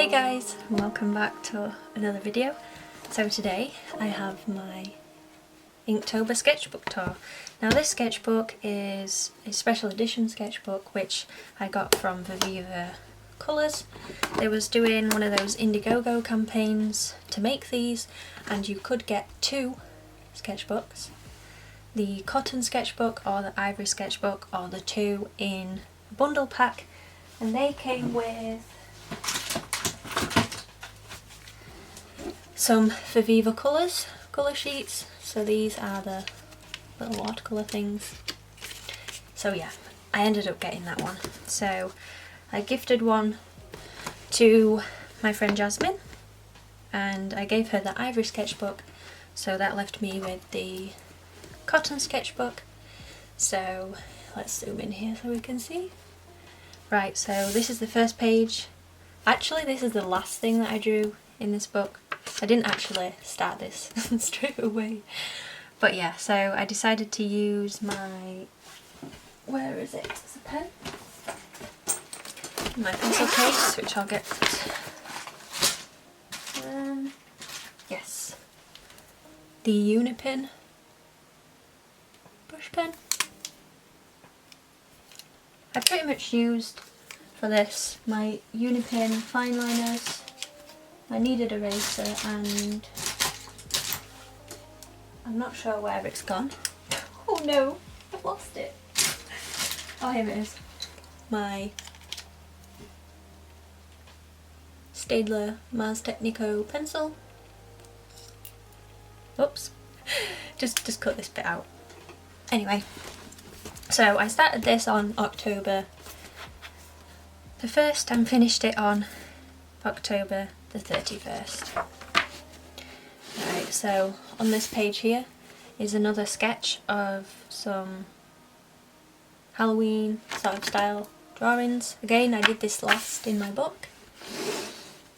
Hey guys, and welcome back to another video. So today I have my Inktober sketchbook tour. Now this sketchbook is a special edition sketchbook which I got from Viva Watercolors. They was doing one of those Indiegogo campaigns to make these, and you could get two sketchbooks. The cotton sketchbook or the ivory sketchbook, or the two in a bundle pack, and they came with some Viva Colours colour sheets. So these are the little watercolour things. So yeah, I ended up getting that one. So I gifted one to my friend Jasmine, and I gave her the ivory sketchbook, so that left me with the cotton sketchbook. So let's zoom in here so we can see. Right, so this is the first page. Actually, this is the last thing that I drew in this book. I didn't actually start this straight away. But yeah, so I decided to use my, where is it? It's a pen. My pencil case, which I'll get. Yes. The Unipin brush pen. I pretty much used for this my Unipin fine liners, my kneaded eraser, and I'm not sure where it's gone. Oh no, I've lost it. Oh, here it is. My Staedtler Mars Technico pencil. Oops, just cut this bit out. Anyway, so I started this on October the 1st and finished it on October the 31st. Right, so on this page here is another sketch of some Halloween sort of style drawings. Again, I did this last in my book.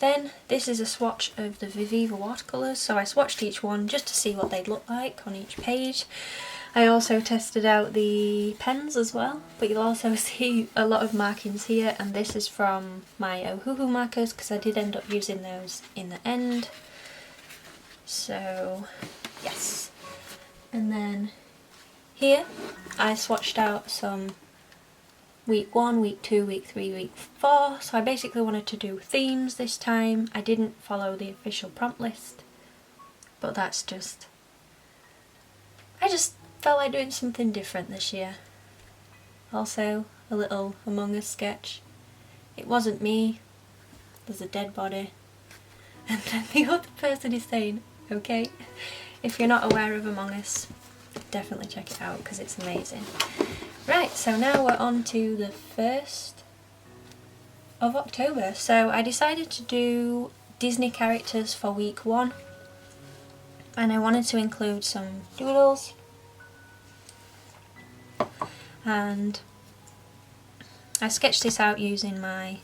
Then this is a swatch of the Viva Watercolors, so I swatched each one just to see what they'd look like on each page. I also tested out the pens as well, but you'll also see a lot of markings here, and this is from my Ohuhu markers because I did end up using those in the end. So yes, and then here I swatched out some week 1, week 2, week 3, week 4, so I basically wanted to do themes this time. I didn't follow the official prompt list, but that's just, I just felt like doing something different this year. Also, a little Among Us sketch. It wasn't me, there's a dead body, and then the other person is saying, okay, if you're not aware of Among Us, definitely check it out because it's amazing. Right, so now we're on to the 1st of October. So I decided to do Disney characters for week 1, and I wanted to include some doodles. And I sketched this out using my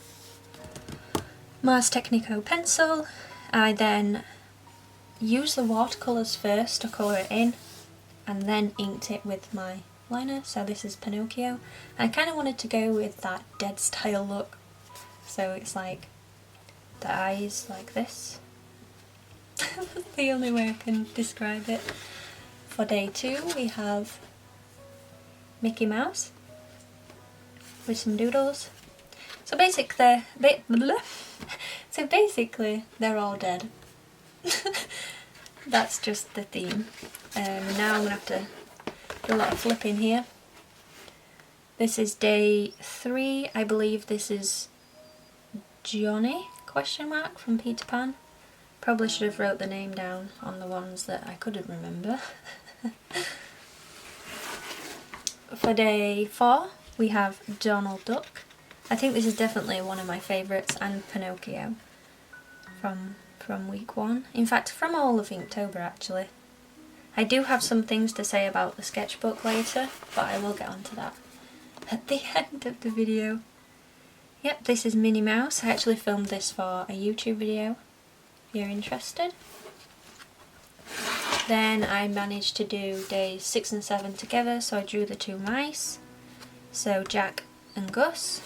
Mars Technico pencil. I then used the watercolours first to colour it in, and then inked it with my liner. So this is Pinocchio. I kind of wanted to go with that dead style look, so it's like the eyes like this. That's the only way I can describe it. For day 2 we have Mickey Mouse with some doodles. So basically they're all dead. That's just the theme. Now I'm gonna have to do a lot of flipping here. This is day 3. I believe this is Johnny ? From Peter Pan. Probably should have wrote the name down on the ones that I couldn't remember. For day 4 we have Donald Duck. I think this is definitely one of my favourites, and Pinocchio from week 1. In fact, from all of Inktober actually. I do have some things to say about the sketchbook later, but I will get onto that at the end of the video. Yep, this is Minnie Mouse. I actually filmed this for a YouTube video, if you're interested. Then I managed to do days 6 and 7 together, so I drew the 2 mice, so Jack and Gus.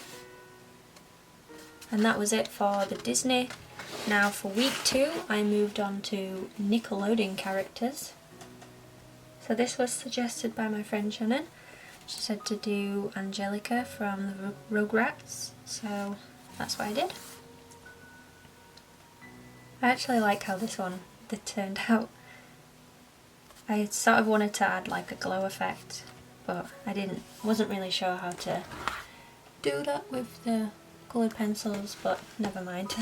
And that was it for the Disney. Now for week 2 I moved on to Nickelodeon characters. So this was suggested by my friend Shannon. She said to do Angelica from the Rugrats, so that's what I did. I actually like how this one turned out. I sort of wanted to add like a glow effect, but I wasn't really sure how to do that with the coloured pencils, but never mind.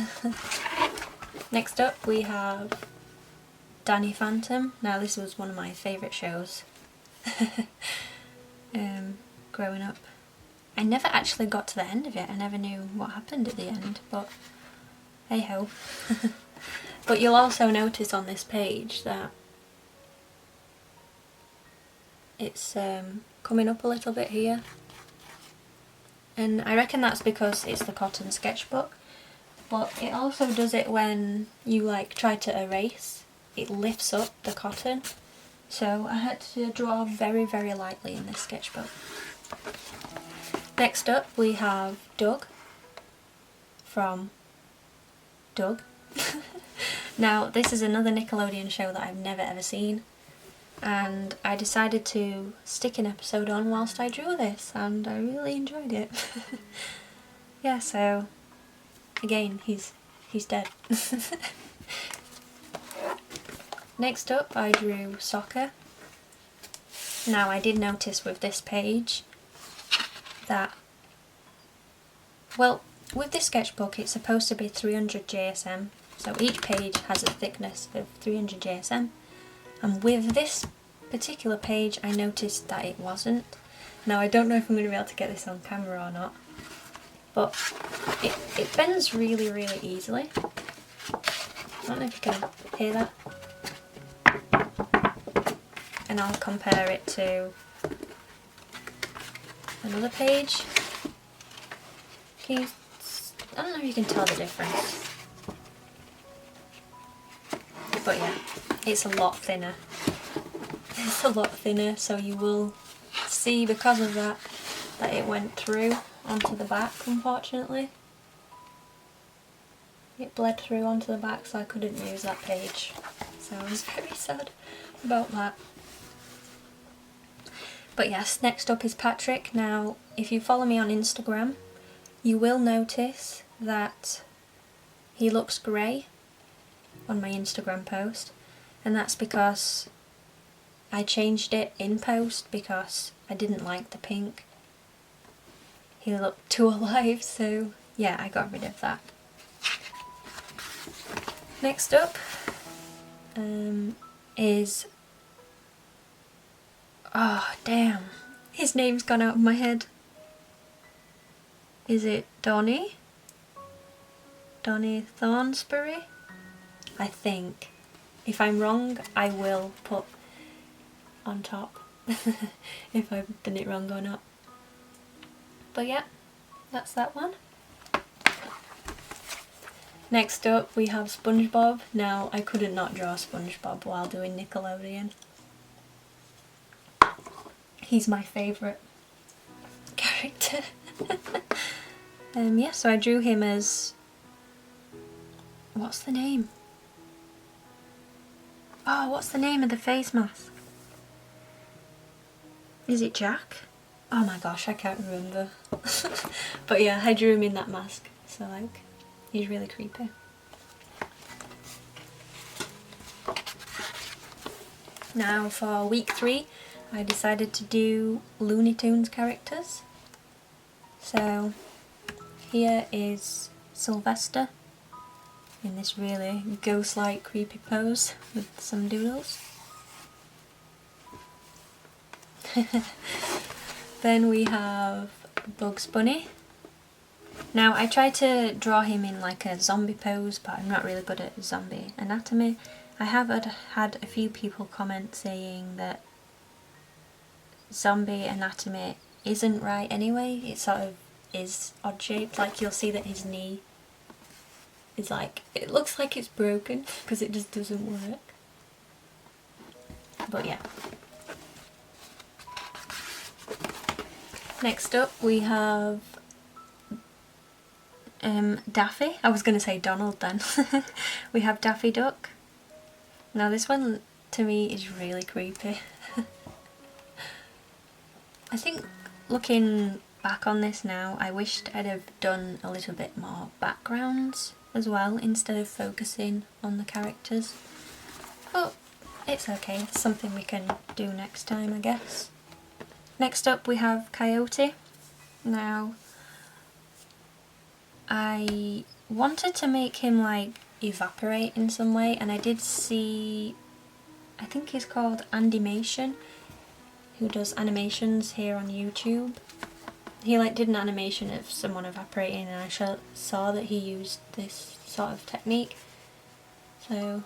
Next up we have Danny Phantom. Now this was one of my favourite shows growing up. I never actually got to the end of it, I never knew what happened at the end, but hey ho. But you'll also notice on this page that it's coming up a little bit here, and I reckon that's because it's the cotton sketchbook, but it also does it when you like try to erase. It lifts up the cotton, so I had to draw very lightly in this sketchbook. Next up we have Doug from Doug. Now this is another Nickelodeon show that I've never ever seen, and I decided to stick an episode on whilst I drew this, and I really enjoyed it. Yeah, so again, he's dead. Next up I drew Soccer. Now I did notice with this page that, well, with this sketchbook it's supposed to be 300 JSM, so each page has a thickness of 300 JSM, and with this particular page I noticed that it wasn't. Now I don't know if I'm going to be able to get this on camera or not, but it bends really easily. I don't know if you can hear that. And I'll compare it to another page. I don't know if you can tell the difference. But yeah, it's a lot thinner. It's a lot thinner, so you will see because of that it went through onto the back, unfortunately. It bled through onto the back, so I couldn't use that page. So I was very sad about that. But yes, next up is Patrick. Now, if you follow me on Instagram, you will notice that he looks grey on my Instagram post, and that's because I changed it in post because I didn't like the pink. He looked too alive, so yeah, I got rid of that. Next up is... oh damn, his name's gone out of my head. Is it Donny? Donny Thornsbury? I think. If I'm wrong, I will put on top if I've done it wrong or not. But yeah, that's that one. Next up we have Spongebob. Now I couldn't not draw Spongebob while doing Nickelodeon. He's my favourite character. Yeah, so I drew him as... what's the name? Oh, what's the name of the face mask? Is it Jack? Oh my gosh, I can't remember. But yeah, I drew him in that mask, so like, he's really creepy. Now for week 3, I decided to do Looney Tunes characters. So here is Sylvester in this really ghost-like creepy pose with some doodles. Then we have Bugs Bunny. Now I tried to draw him in like a zombie pose, but I'm not really good at zombie anatomy. I have had a few people comment saying that zombie anatomy isn't right anyway. It sort of is odd shaped, like you'll see that his knee is like, it looks like it's broken because it just doesn't work. But yeah. Next up we have Daffy. I was going to say Donald then. We have Daffy Duck. Now this one to me is really creepy. I think looking back on this now, I wished I'd have done a little bit more backgrounds as well instead of focusing on the characters. But it's okay, it's something we can do next time, I guess. Next up we have Coyote. Now, I wanted to make him like evaporate in some way, and I did see, I think he's called Andimation, who does animations here on YouTube. He like did an animation of someone evaporating, and I saw that he used this sort of technique, so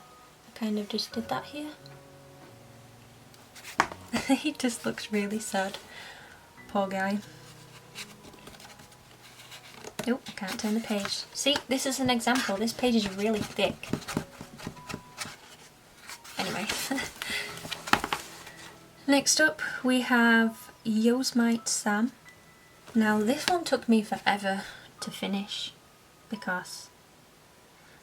I kind of just did that here. He just looks really sad, poor guy. Oh, I can't turn the page. See, this is an example. This page is really thick. Anyway. Next up we have Yosemite Sam. Now this one took me forever to finish because,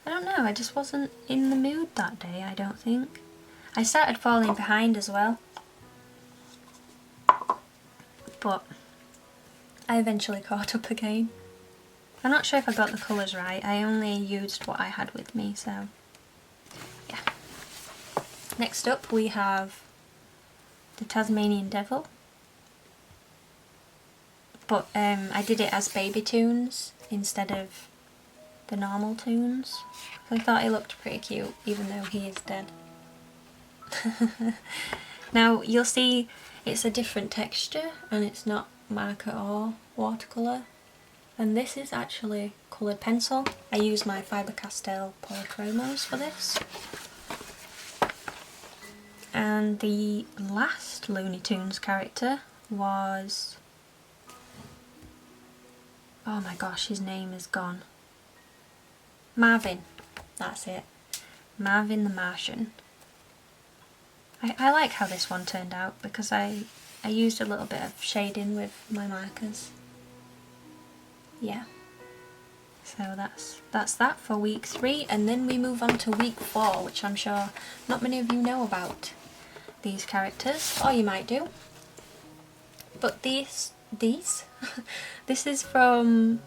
I don't know, I just wasn't in the mood that day, I don't think. I started falling behind as well. But I eventually caught up again. I'm not sure if I got the colours right, I only used what I had with me, so yeah. Next up we have the Tasmanian Devil. But I did it as baby toons instead of the normal toons. I thought he looked pretty cute, even though he is dead. Now you'll see it's a different texture and it's not marker or watercolour. And this is actually coloured pencil. I use my Faber-Castell Polychromos for this. And the last Looney Tunes character was... oh my gosh, his name is gone. Marvin, that's it. Marvin the Martian. I like how this one turned out because I used a little bit of shading with my markers. Yeah. So that's that for week 3, and then we move on to week 4, which I'm sure not many of you know about these characters, or you might do. But this is from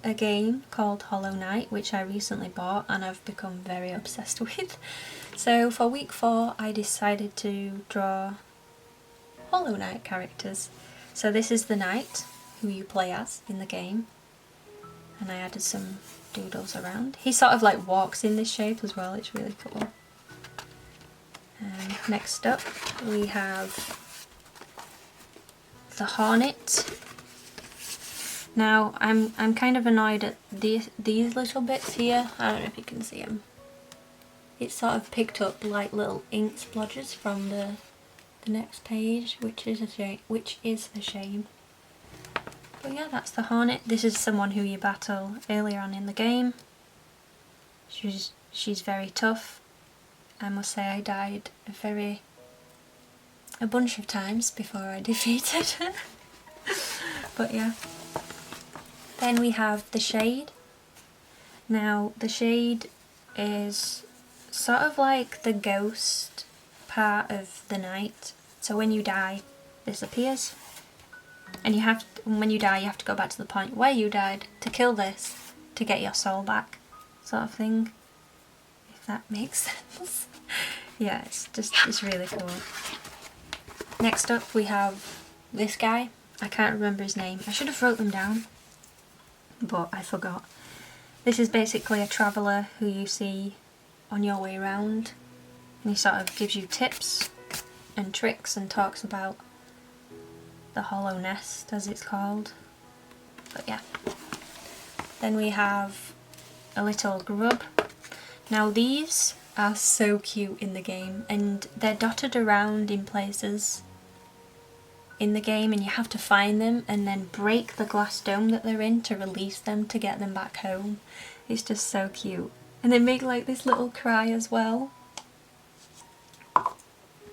a game called Hollow Knight, which I recently bought and I've become very obsessed with. So for week 4 I decided to draw Hollow Knight characters. So this is the knight who you play as in the game, and I added some doodles around. He sort of like walks in this shape as well, it's really cool. Next up we have the Hornet. Now I'm kind of annoyed at these little bits here. I don't know if you can see them. It sort of picked up like little ink splodges from the next page, which is a shame. But yeah, that's the Hornet. This is someone who you battle earlier on in the game. She's very tough. I must say I died a bunch of times before I defeated her. But yeah. Then we have the Shade. Now the Shade is sort of like the ghost part of the night. So when you die, this appears. And when you die you have to go back to the point where you died to kill this to get your soul back, sort of thing. If that makes sense. Yeah, it's really cool. Next up we have this guy. I can't remember his name. I should have wrote them down, but I forgot. This is basically a traveller who you see on your way around, and he sort of gives you tips and tricks and talks about the hollow nest, as it's called. But yeah. Then we have a little grub. Now these are so cute in the game, and they're dotted around in places in the game, and you have to find them and then break the glass dome that they're in to release them to get them back home. It's just so cute. And they make like this little cry as well.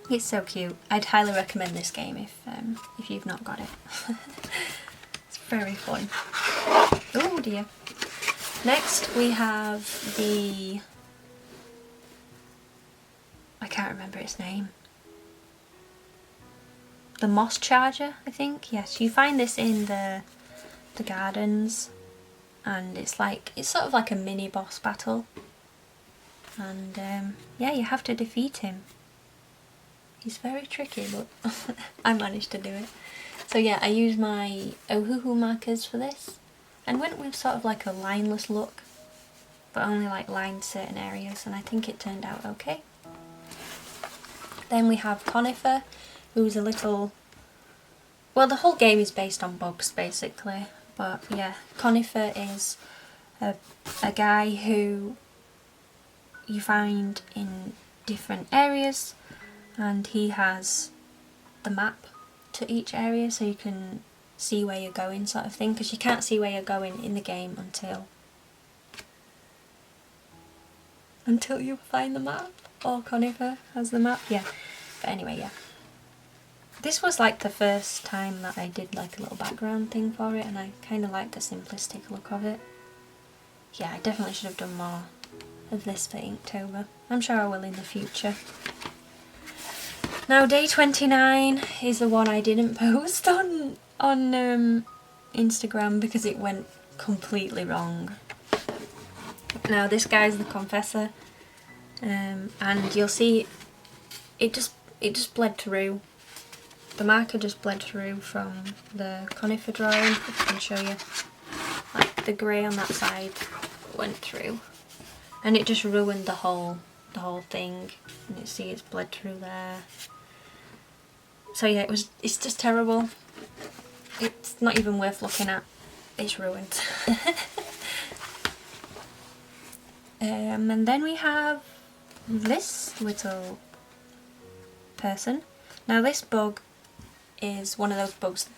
It's so cute. I'd highly recommend this game if you've not got it. It's very fun. Oh dear. Next we have the... I can't remember its name. The moss charger, I think. Yes, you find this in the gardens, and it's sort of like a mini boss battle. And yeah, you have to defeat him. He's very tricky, but I managed to do it. So yeah, I used my Ohuhu markers for this, and went with sort of like a lineless look, but only like lined certain areas, and I think it turned out okay. Then we have Conifer, who's a little... Well, the whole game is based on bugs, basically. But yeah, Conifer is a guy who you find in different areas, and he has the map to each area, so you can see where you're going, sort of thing, because you can't see where you're going in the game until you find the map, or Conifer has the map, yeah. But anyway, yeah. This was like the first time that I did like a little background thing for it, and I kind of like the simplistic look of it. Yeah, I definitely should have done more of this for Inktober. I'm sure I will in the future. Now day 29 is the one I didn't post on Instagram because it went completely wrong. Now this guy's the Confessor, and you'll see it just bled through. The marker just bled through from the Conifer drawing. If I can show you, like the grey on that side went through, and it just ruined the whole thing. And you see it's bled through there. So yeah, it's just terrible. It's not even worth looking at. It's ruined. And then we have this little person. Now this bug is one of those bugs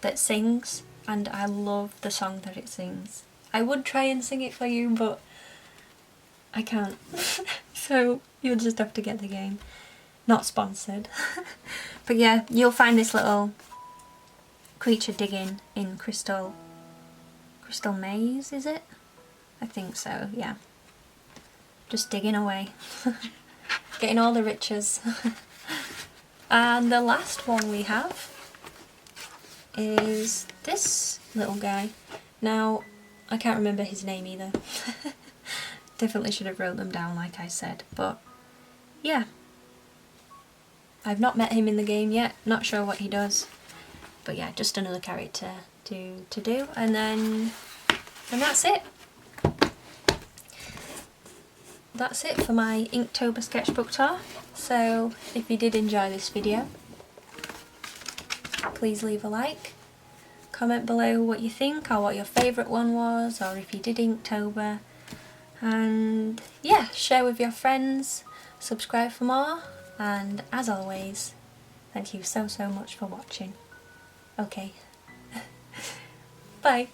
that sings, and I love the song that it sings. I would try and sing it for you, but I can't. So you'll just have to get the game. Not sponsored. But yeah, you'll find this little creature digging in Crystal Maze, is it? I think so, yeah. Just digging away. Getting all the riches. And the last one we have is this little guy. Now, I can't remember his name either. Definitely should have wrote them down like I said, but yeah. I've not met him in the game yet, not sure what he does. But yeah, just another character to do, and then that's it. That's it for my Inktober sketchbook tour. So if you did enjoy this video, please leave a like, comment below what you think or what your favourite one was, or if you did Inktober, and yeah, share with your friends, subscribe for more, and as always, thank you so much for watching. Okay, bye.